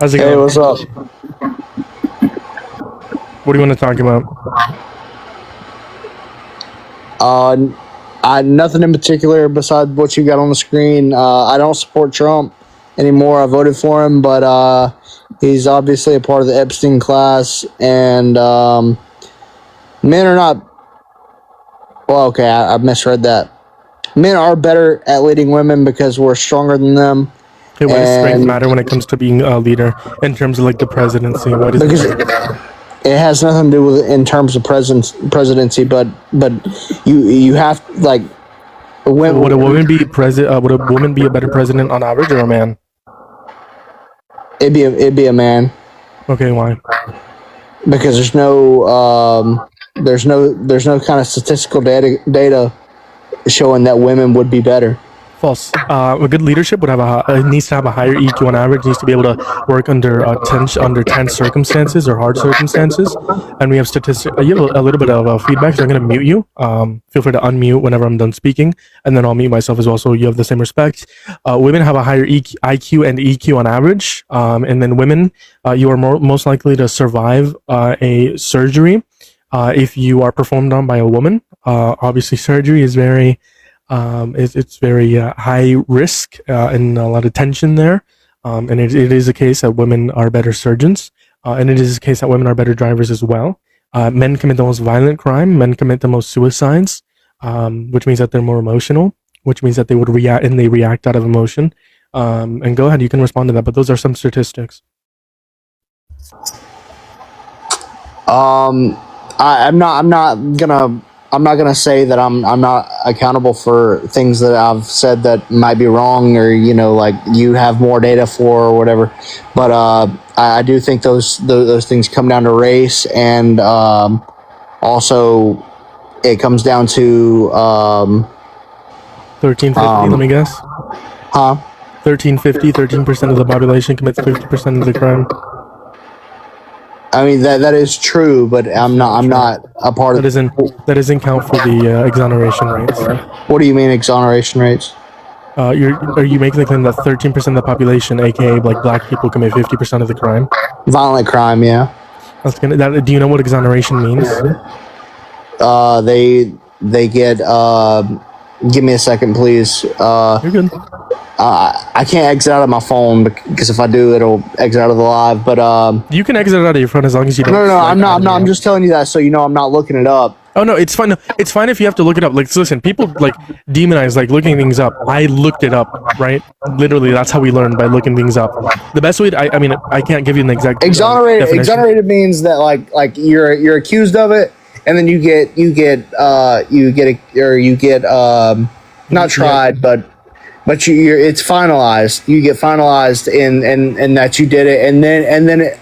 How's it Hey, going? what's up? What do you want to talk about? Nothing in particular besides what you got on the screen. I don't support Trump anymore. I voted for him, but he's obviously a part of the Epstein class, and men are not. Well, okay, I misread that. Men are better at leading women because we're stronger than them, Okay, why does strength and matter when it comes to being a leader in terms of like the presidency? Why does it because matter? it has nothing to do with in terms of presidency, but you have like So would a when woman be president? Would a woman be a better president on average or a man? it'd be a man. Okay, why? Because there's no kind of statistical data showing that women would be better. False. A good leadership would have needs to have a higher EQ on average. Needs to be able to work under tense circumstances or hard circumstances. And we have statistics. You have a little bit of feedback, so I'm going to mute you. Feel free to unmute whenever I'm done speaking, and then I'll mute myself as well, so you have the same respect. Women have a higher IQ and EQ on average, and then women, you are most likely to survive a surgery if you are performed on by a woman. Obviously, surgery is very it's very high risk and a lot of tension there. And it is a case that women are better surgeons, and it is a case that women are better drivers as well. Men commit the most violent crime. Men commit the most suicides, which means that they're more emotional, which means that they would react and they react out of emotion. And go ahead, you can respond to that. But those are some statistics. I'm not gonna say that I'm not accountable for things that I've said that might be wrong, or like you have more data for or whatever. But I do think those things come down to race, and also it comes down to 1350. Let me guess. huh? 1350. 13% of the population commits 50% of the crime. I mean that is true, but I'm not a part of. That doesn't count for the exoneration rates. What do you mean exoneration rates? Are you making the claim that 13% of the population, aka like black people, commit 50% of the crime? Violent crime, yeah. Do you know what exoneration means? They get. Give me a second, please. You're good. I can't exit out of my phone because if I do, it'll exit out of the live. But you can exit out of your phone as long as you don't. No, I'm not. I'm just telling you that so you know I'm not looking it up. Oh no, it's fine. No, it's fine if you have to look it up. Like, listen, people like demonize like looking things up. I looked it up, right? Literally, that's how we learn, by looking things up. The best way. I mean, I can't give you an exact. Exonerated. Exonerated means that like you're accused of it, and then you get not tried, but it's finalized. You get finalized in that you did it, and then it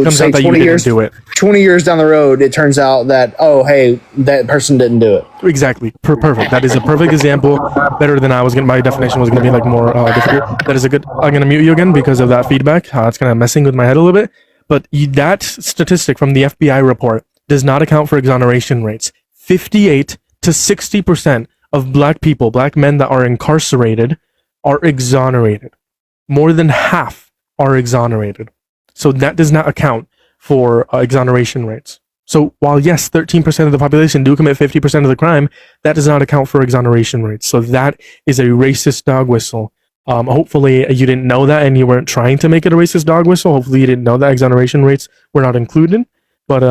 comes say out that 20 you years didn't do it. 20 years down the road, it turns out that, oh, hey, that person didn't do it. Exactly. Perfect. That is a perfect example. Better than I was gonna. My definition was gonna be like more difficult. That is a good. I'm gonna mute you again because of that feedback. It's kind of messing with my head a little bit. But that statistic from the FBI report does not account for exoneration rates. 58 to 60% of black people, black men that are incarcerated, are exonerated. More than half are exonerated. So that does not account for exoneration rates. So while yes, 13% of the population do commit 50% of the crime, that does not account for exoneration rates. So that is a racist dog whistle. Hopefully you didn't know that and you weren't trying to make it a racist dog whistle. Hopefully you didn't know that exoneration rates were not included. But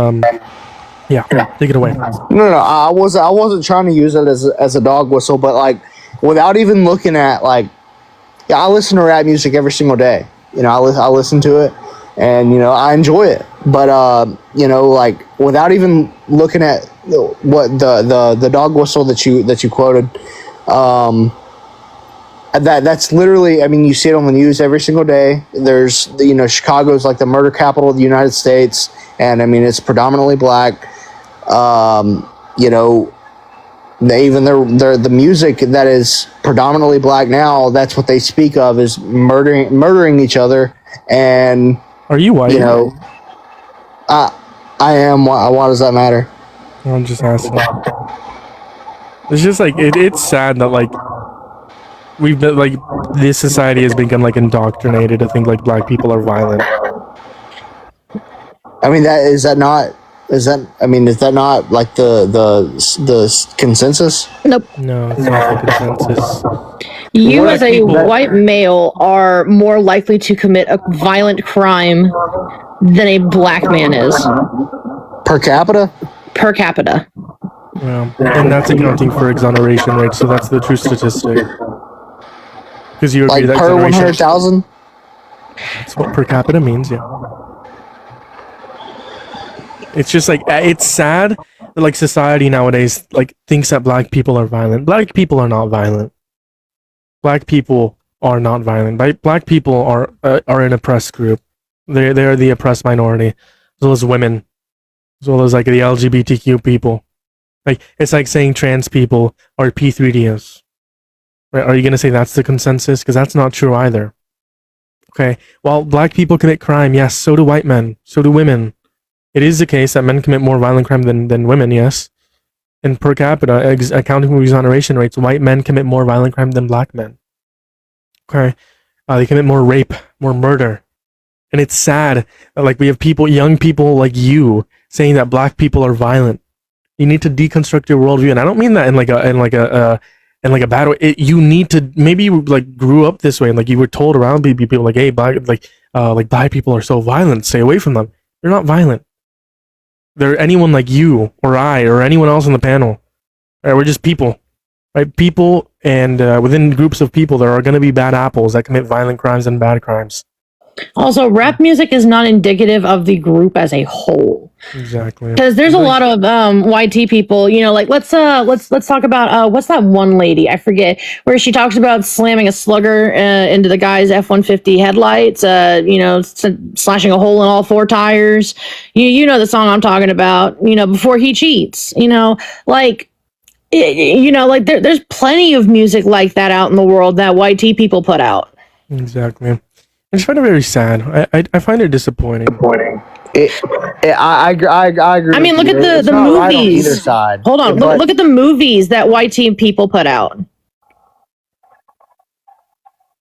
yeah, take it away. No, I wasn't trying to use it as a dog whistle, but like without even looking at I listen to rap music every single day. I listen to it, and I enjoy it. But like without even looking at what the dog whistle that you quoted, that's literally, I mean, you see it on the news every single day. There's Chicago's like the murder capital of the United States, and I mean it's predominantly black. Even the music that is predominantly black now, that's what they speak of, is murdering each other. And are you white? I am. Why does that matter? I'm just asking. It's just like it's sad that like we've been like this society has become like indoctrinated to think like black people are violent. I mean, is that not like the consensus? Nope. No, it's not the consensus. You, What as a people- white male, are more likely to commit a violent crime than a black man is Per capita? per capita. Yeah, and that's accounting for exoneration rates, so that's the true statistic. Because you agree Like that per exoneration 100,000? that's what per capita means, yeah. It's just like it's sad that like society nowadays like thinks that black people are violent. Black people are not violent. Black people are not violent. Black people are an oppressed group. They are the oppressed minority, as well as women, as well as like the LGBTQ people. Like it's like saying trans people are P3DS. Right? Are you gonna say that's the consensus? Because that's not true either. Okay. While black people commit crime, yes, so do white men, so do women. It is the case that men commit more violent crime than women, yes. And per capita, accounting for exoneration rates, white men commit more violent crime than black men. Okay. They commit more rape, more murder. And it's sad that like we have people, young people like you, saying that black people are violent. You need to deconstruct your worldview, and I don't mean that in like a bad way. You need to, maybe you like grew up this way, and like you were told around people like, hey, black people are so violent. Stay away from them. They're not violent. They're anyone like you or I or anyone else on the panel. Right? We're just people, right? People, and within groups of people, there are going to be bad apples that commit violent crimes and bad crimes. Also, rap music is not indicative of the group as a whole. Exactly. Because there's a lot of YT people, you know, like let's talk about what's that one lady, I forget, where she talks about slamming a slugger into the guy's F-150 headlights, slashing a hole in all four tires. You know the song I'm talking about, you know, before he cheats, you know, like there's plenty of music like that out in the world that YT people put out. Exactly. I just find it very sad. I find it disappointing. I agree. I mean, look at the not movies. Right on either side. Hold on, look at the movies that YT people put out.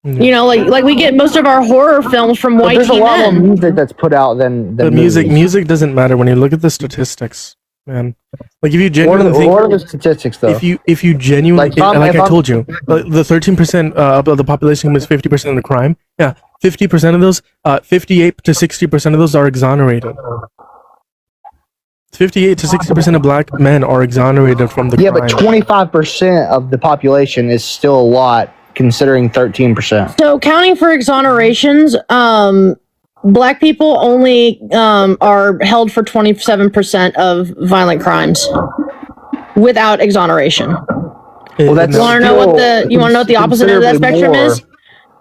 You know, like we get most of our horror films from YT There's a lot more men. music that's put out than The music doesn't matter when you look at the statistics, man. Like if you genuinely think, what are the statistics though? if you genuinely Like, I told you, the 13% of the population commits 50% of the crime. Yeah, 50% of those, 58 to 60% of those are exonerated. 58 to 60% of black men are exonerated from the crime. but 25% of the population is still a lot, considering 13%. So counting for exonerations, black people only are held for 27% of violent crimes without exoneration. Well, that's You want to know what the opposite of that spectrum is?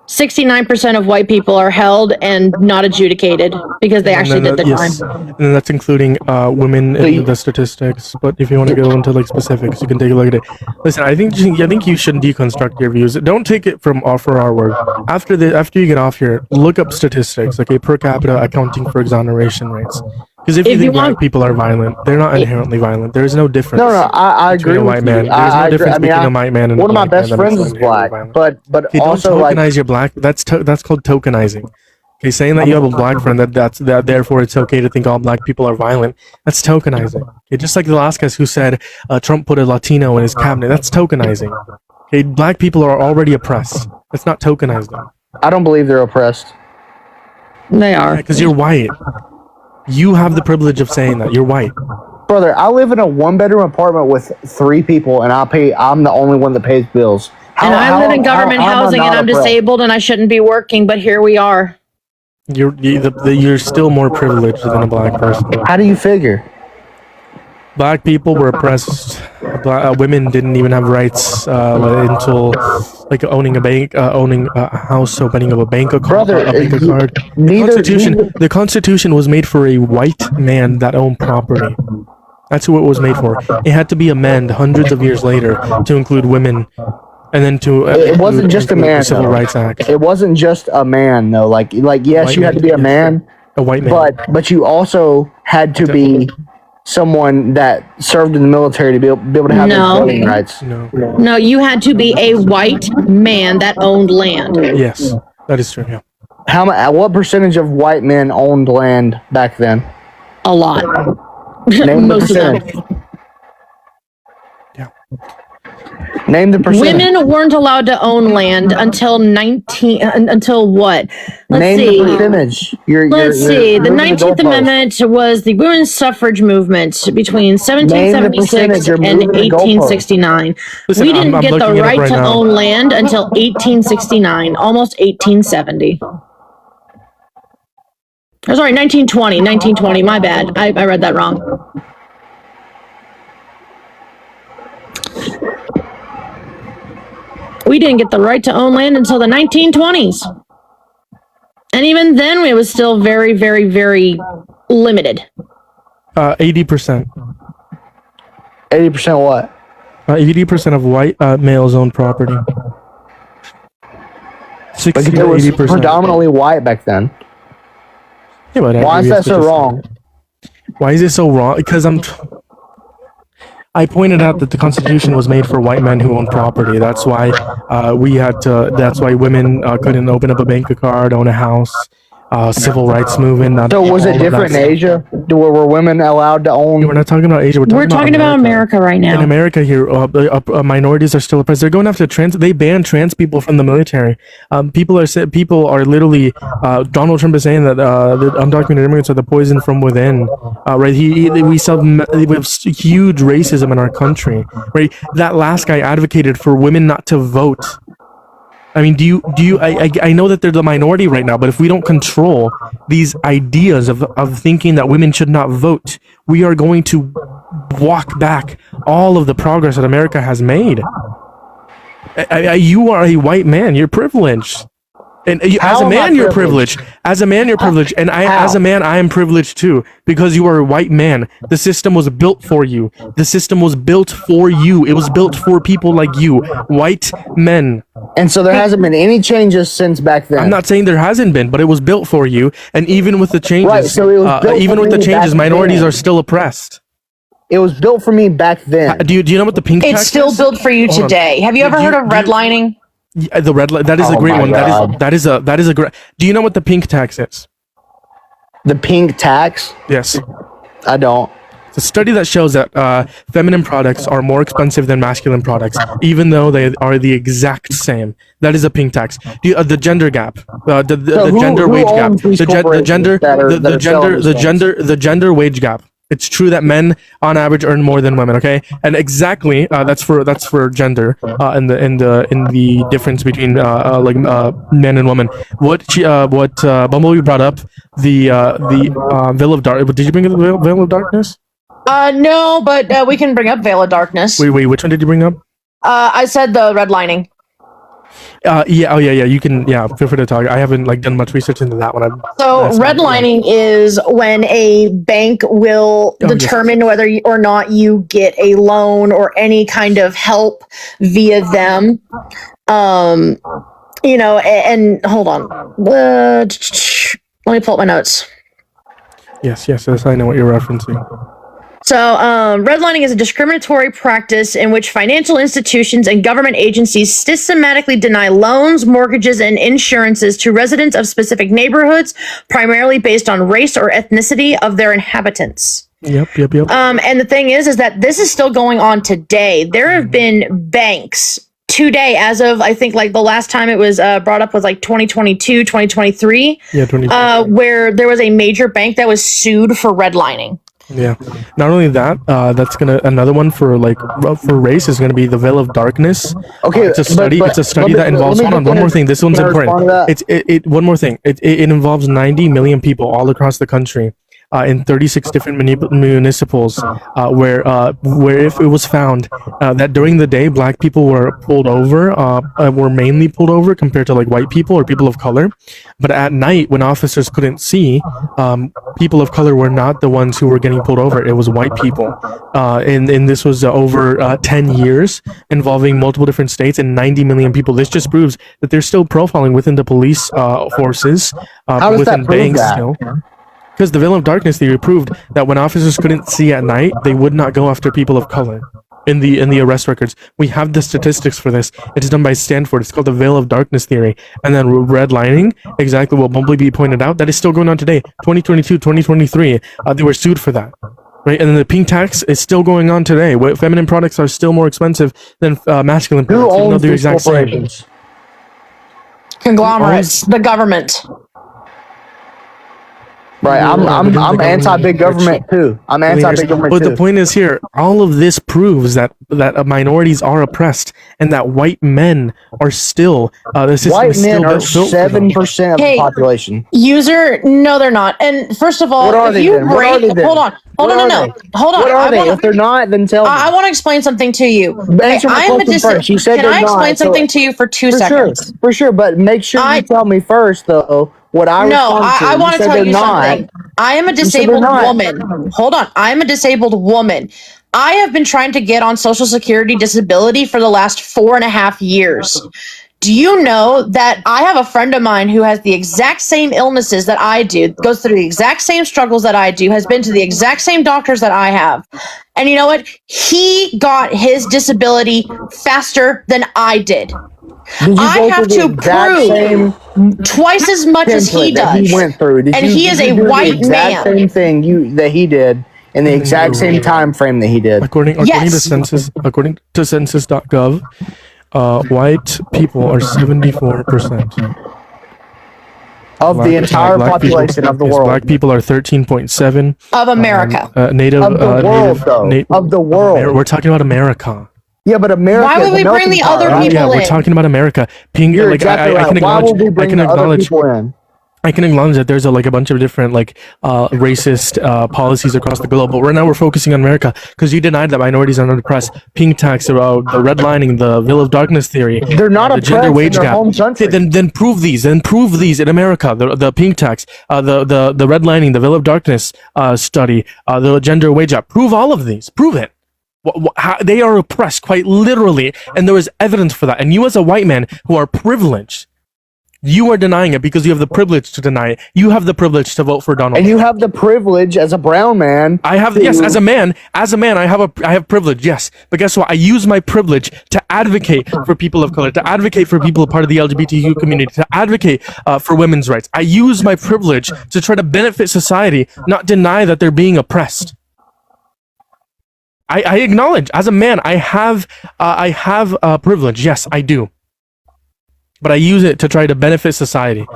69% of white people are held and not adjudicated because they actually did the crime. And that's including women in the statistics. But if you want to go into like specifics, you can take a look at it. Listen, I think you should deconstruct your views. Don't take it for our word. After you get off here, look up statistics, okay, per capita accounting for exoneration rates. Because if you think black people are violent, they're not inherently violent. There is no difference. No, I agree between a white man. There's no difference between a white man and one a of my black best man friends that is makes black, them but okay, also don't like tokenize your black. That's called tokenizing. Okay, saying that you have a black friend that therefore it's okay to think all black people are violent. That's tokenizing. Okay, just like the last guy who said Trump put a Latino in his cabinet. That's tokenizing. Okay, black people are already oppressed. Let's not tokenize them. I don't believe they're oppressed. They are. Because you're white. You have the privilege of saying that. You're white. Brother, I live in a one-bedroom apartment with 3 people, and I'm the only one that pays bills. I live in government housing, and I'm oppressed? disabled, and I shouldn't be working, but here we are. You're still more privileged than a black person. How do you figure? Black people were oppressed. Women didn't even have rights until like owning a bank, owning a house, opening up a bank account. Brother, A bank card. The Constitution was made for a white man that owned property. That's who it was made for. It had to be amended hundreds of years later to include women, and then to it wasn't just a man. The Civil Rights Act. It wasn't just a man though. Like yes, you had to be a man, a white man. but you also had to be someone that served in the military to be able to have those No. voting rights. No, you had to be a white man that owned land. Yes, that is true. Yeah. What percentage of white men owned land back then? A lot. Name the Most of them. percentage. Yeah. Name the percentage. Women weren't allowed to own land until what? Let's Name see. the percentage. Let's see. The moving 19th goalpost. Amendment was the women's suffrage movement between 1776 percentage. You're and moving the goalpost. 1869. Listen, We didn't I'm get the looking it up right right to now. own land until 1869, almost 1870. Oh, sorry, 1920. My bad. I read that wrong. We didn't get the right to own land until the 1920s. And even then, it was still very, very, very limited. 80%. 80% what? 80% of white males own property. 60 It to was 80%. predominantly white back then. Yeah, but Why is that so wrong? Why is it so wrong? Because I pointed out that the Constitution was made for white men who own property. That's why That's why women couldn't open up a bank card, own a house. Civil rights movement. So was it different in Asia? Were women allowed to own? We're not talking about Asia. We're talking about America right now. In America here, minorities are still oppressed. They're going after They ban trans people from the military. People are literally. Donald Trump is saying that the undocumented immigrants are the poison from within. Right? We have huge racism in our country. Right? That last guy advocated for women not to vote. I mean, I know that they're the minority right now, but if we don't control these ideas of thinking that women should not vote, we are going to walk back all of the progress that America has made. You are a white man. You're privileged. And as a man, you're privileged. As a man, you're privileged. And as a man, I am privileged too. Because you are a white man. The system was built for you. The system was built for you. It was built for people like you. White men. And so there hasn't been any changes since back then. I'm not saying there hasn't been, but it was built for you. And even with the changes, Right, so it was built for me minorities back then. are still oppressed. It was built for me back then. Do you know what the pink tax It's still is? built for you Hold on. today. Have you ever heard of redlining? Yeah, the red light. That is a Oh great my one. God. That is a great. Do you know what the pink tax is? The pink tax? Yes. I don't. It's a study that shows that feminine products are more expensive than masculine products, even though they are the exact same. That is a pink tax. The gender gap, the gender wage gap, the gender wage gap. It's true that men on average earn more than women. Okay, and exactly that's for gender in the difference between men and women. What Bumblebee brought up the Veil of Dark. Did you bring up the Veil of Darkness? No, but we can bring up Veil of Darkness. Wait, which one did you bring up? I said the redlining. Yeah. You can. Yeah, feel free to talk. I haven't done much research into that one. So redlining is when a bank will determine whether or not you get a loan or any kind of help via them. And hold on. Let me pull up my notes. Yes. I know what you're referencing. So, redlining is a discriminatory practice in which financial institutions and government agencies systematically deny loans, mortgages, and insurances to residents of specific neighborhoods, primarily based on race or ethnicity of their inhabitants. Yep. And the thing is that this is still going on today. There have been banks today, as of, I think, the last time it was brought up was 2022, 2023. Yeah, 2023. Where there was a major bank that was sued for redlining. Yeah. Not only that, that's another one for race is gonna be the Veil of Darkness. Okay, it's a study. It's a study that involves. Hold on, one more thing. This one's important. One more thing. It involves 90 million people all across the country. In 36 different municipals, where if it was found that during the day black people were pulled over, were mainly pulled over compared to white people or people of color, but at night when officers couldn't see, people of color were not the ones who were getting pulled over. It was white people, and this was over 10 years involving multiple different states and 90 million people. This just proves that there's still profiling within the police forces, How does within that prove banks that? still. Because the veil of darkness theory proved that when officers couldn't see at night, they would not go after people of color. In the arrest records, we have the statistics for this. It is done by Stanford. It's called the veil of darkness theory. And then redlining, exactly what Bumblebee pointed out, that is still going on today, 2022, 2023. They were sued for that, right? And then the pink tax is still going on today. Feminine products are still more expensive than masculine products. Who even though owns they're these exact same. corporations? Conglomerates, the government. Right, I'm anti-big government too. I'm anti-big government But too. the point is here, all of this proves that minorities are oppressed and that white men are still the system White is still men are built for them. 7% of the Hey, population. User, no, they're not. And first of all, What are if they you then? What are break, they then? hold on, What are no, they? hold on. What are I they? wanna- If they're not, then tell I me. want to explain something to you. Answer my question first. You said Can they're I explain not, so- something to you for 2 For sure, seconds? for sure. But make sure you tell me first, though, what I No, respond to. I want to said tell they're you not. something. I am a said they're disabled not. woman. Hold on. I am a disabled woman. I have been trying to get on Social Security disability for the last 4.5 years. Do you know that I have a friend of mine who has the exact same illnesses that I do, goes through the exact same struggles that I do, has been to the exact same doctors that I have. And you know what? He got his disability faster than I did. Did you I go have through to the exact prove same twice as much as he template that does. he went through? Did And you, he did is you a do the white exact man. same thing that he did in the exact same time frame that he did? According Yes. to census, according to census.gov, white people are 74%. Of the entire population of the world. Black people are 13.7 Of America. Native Of the world, though. Of the world. We're talking about America. Yeah, but America. Why would is a we bring melting the pot, other right? people Yeah, we're in? talking about America. You're exactly right. I can Why acknowledge. will we bring the other people in? I can acknowledge that there's a bunch of different racist policies across the globe, but right now we're focusing on America because you denied that minorities are not oppressed. Pink tax, the redlining, the veil of darkness theory. They're not the gender oppressed wage in their gap. home country. Then prove these. Then prove these in America. The pink tax, the redlining, the veil of darkness study, the gender wage gap. Prove all of these. Prove it. How, they are oppressed quite literally, and there is evidence for that. And you, as a white man who are privileged, you are denying it because you have the privilege to deny it. You have the privilege to vote for Donald And Trump. you have the privilege as a brown man. I have yes, as a man, I have privilege, yes. But guess what? I use my privilege to advocate for people of color, to advocate for people part of the LGBTQ community, to advocate for women's rights. I use my privilege to try to benefit society, not deny that they're being oppressed. I acknowledge, as a man, I have privilege. Yes, I do. But I use it to try to benefit society,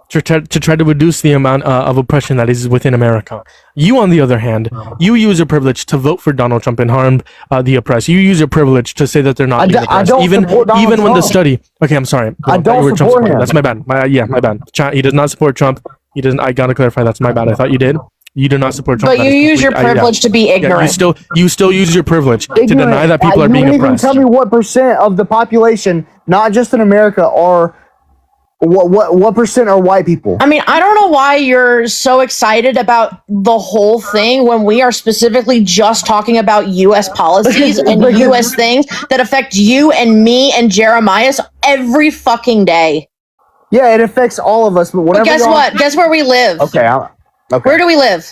to try to reduce the amount of oppression that is within America. You, on the other hand, you use your privilege to vote for Donald Trump and harm the oppressed. You use your privilege to say that they're not being oppressed. Even when the study. Okay, I'm sorry. I don't support him. That's my bad. My bad. He does not support Trump. He doesn't. I gotta clarify. That's my bad. I thought you did. You do not support Trump. But you use your privilege to be ignorant. You still use your privilege to deny that people are being oppressed. You even tell me what percent of the population, not just in America, are what percent are white people? I mean, I don't know why you're so excited about the whole thing when we are specifically just talking about U.S. policies and U.S. things that affect you and me and Jeremiah's every fucking day. Yeah, it affects all of us. But guess what? Guess where we live? Okay. Okay. Where do we live?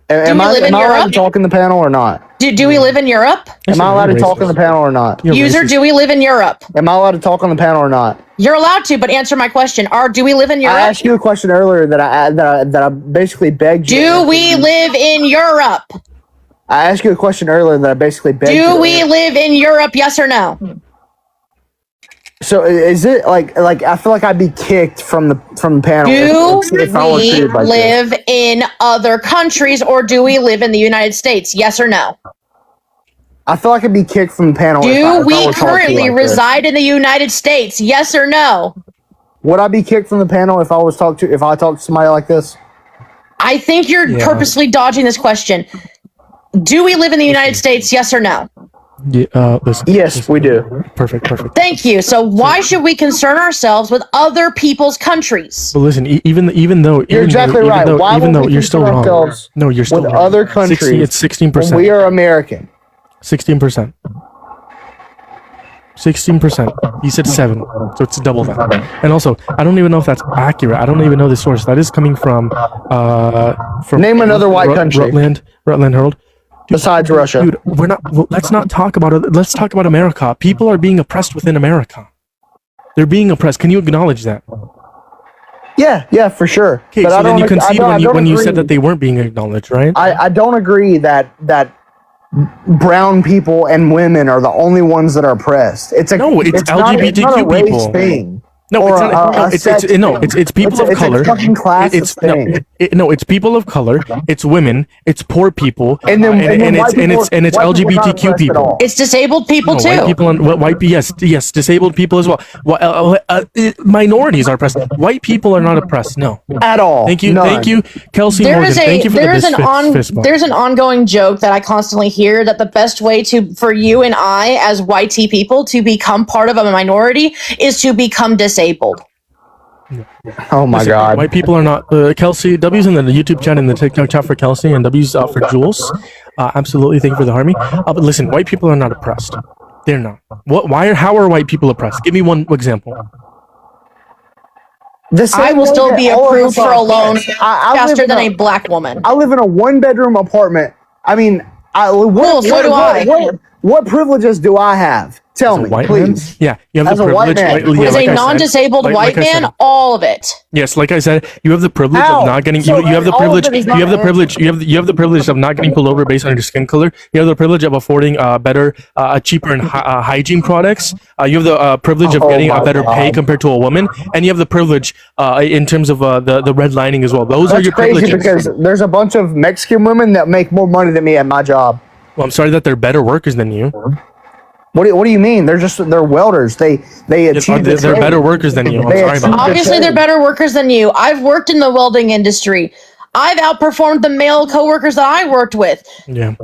Am I allowed to talk in the panel or not? Do we live in Europe? Am I allowed to talk in the panel or not? User, do we live in Europe? Am I allowed to talk on the panel or not? You're allowed to, but answer my question. Do we live in Europe? I asked you a question earlier that I basically begged you. Do we live in Europe? I asked you a question earlier that I basically begged you. Do we live in Europe? Yes or no? So is it like I feel like I'd be kicked from the panel if I was treated like live in other countries, or do we live in the United States? Yes or no? I feel like I'd be kicked from the panel. Do we currently reside in the United States? Yes or no? Would I be kicked from the panel if I talked to somebody like this? I think you're purposely dodging this question. Do we live in the United States? Yes or no? Yeah, yes, we do. Perfect. Thank you. So why should we concern ourselves with other people's countries? But listen, even though you're exactly right. Even though you're still wrong. No, you're still with wrong. Other countries. It's 16%. We are American. 16%. 16%. He said 7, so it's double that. And also, I don't even know if that's accurate. I don't even know the source. That is coming from Name another white country. Rutland Herald. Besides Russia. Dude, we're not. Well, let's not talk about it. Let's talk about America. People are being oppressed within America. They're being oppressed. Can you acknowledge that? Yeah, for sure. Okay, so then you concede when you said that they weren't being acknowledged, right? I don't agree that brown people and women are the only ones that are oppressed. It's LGBTQ not a race people. thing. No, it's people of color. It's a fucking class thing. It's people of color. It's women. It's poor people. And it's LGBTQ people. It's disabled people too. White people yes, disabled people as well. Minorities are oppressed. White people are not oppressed. No, at all. Thank you, Kelsey Morgan. Thank you for fist bump. There's an ongoing joke that I constantly hear that the best way for you and I as white people to become part of a minority is to become disabled. Oh my God! White people are not. Kelsey, W's in the YouTube chat and the TikTok chat for Kelsey, and W's for Jules. Absolutely, thank you for the army. But listen, white people are not oppressed. They're not. How are white people oppressed? Give me one example. I will still be approved for a loan faster than a black woman. I live in a 1-bedroom apartment. I mean, what privileges do I have? Tell me, please. Yeah, you have the privilege. As a non-disabled white man, all of it. Yes, like I said, you have the privilege of not getting. You have the privilege. You have the privilege. You have the privilege of not getting pulled over based on your skin color. You have the privilege of affording better, cheaper, and hygiene products. You have the privilege of getting a better pay compared to a woman, and you have the privilege in terms of the redlining as well. Those are your privileges. Because there's a bunch of Mexican women that make more money than me at my job. Well, I'm sorry that they're better workers than you. What do you mean? They're welders. They achieve. They're better workers than you. I'm sorry about that. Obviously, they're better workers than you. I've worked in the welding industry. I've outperformed the male coworkers that I worked with. Yeah.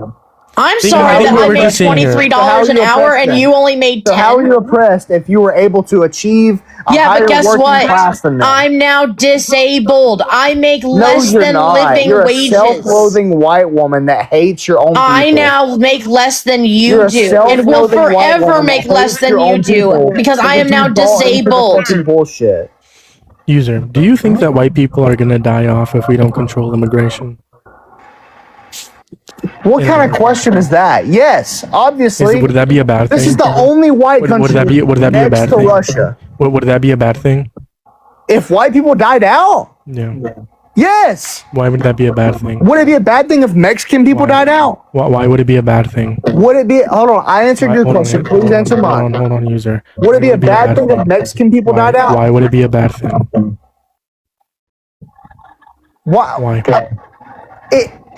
I'm sorry that I made $23 an hour and you only made $10. So how are you oppressed if you were able to achieve a higher working class than them? I'm now disabled. I make less than living wages. You're a self-loathing white woman that hates your own people. I now make less than you do and will forever make less than you do because I am now disabled. Bullshit. User, do you think that white people are going to die off if we don't control immigration? What kind of question is that? Yes, obviously. Would that be a bad thing? This is the only white country would that be a bad next to thing? Russia. Would that be a bad thing? If white people died out? Yeah. Yes. Why would that be a bad thing? Would it be a bad thing if Mexican people died out? Why would it be a bad thing? Would it be? Hold on, I answered your question. Please answer mine. Hold on, user. Would it be a bad thing if Mexican people died out? Why would it be a bad thing? Why?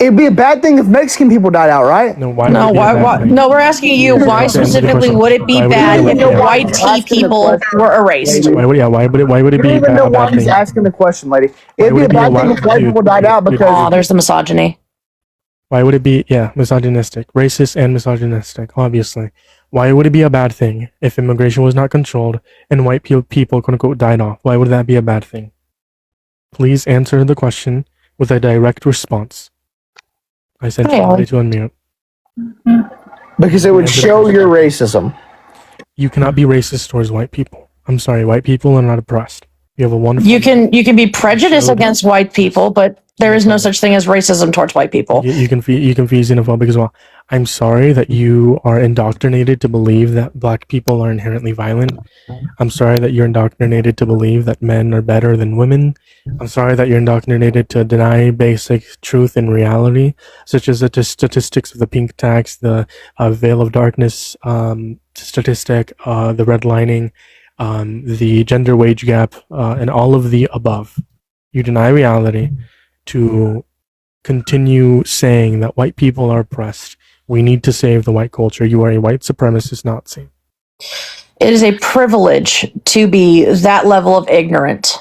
It'd be a bad thing if Mexican people died out, right? No, why? No, we're asking you why specifically would it be bad if white people were erased? Why would it be a bad thing? You don't even know why he's asking the question, lady. It'd be a bad thing if white people died out because there's the misogyny. Why would it be misogynistic, racist, and misogynistic? Obviously, why would it be a bad thing if immigration was not controlled and white people quote unquote died off? Why would that be a bad thing? Please answer the question with a direct response. I said to unmute. Because it would show your racism. You cannot be racist towards white people. I'm sorry, white people are not oppressed. You have a wonderful. You can be prejudiced against white people, but there is no such thing as racism towards white people. You can be xenophobic as well. I'm sorry that you are indoctrinated to believe that black people are inherently violent. I'm sorry that you're indoctrinated to believe that men are better than women. I'm sorry that you're indoctrinated to deny basic truth and reality, such as the statistics of the pink tax, the veil of darkness statistic, the redlining, the gender wage gap, and all of the above. You deny reality to continue saying that white people are oppressed. We need to save the white culture. You are a white supremacist Nazi. It is a privilege to be that level of ignorant.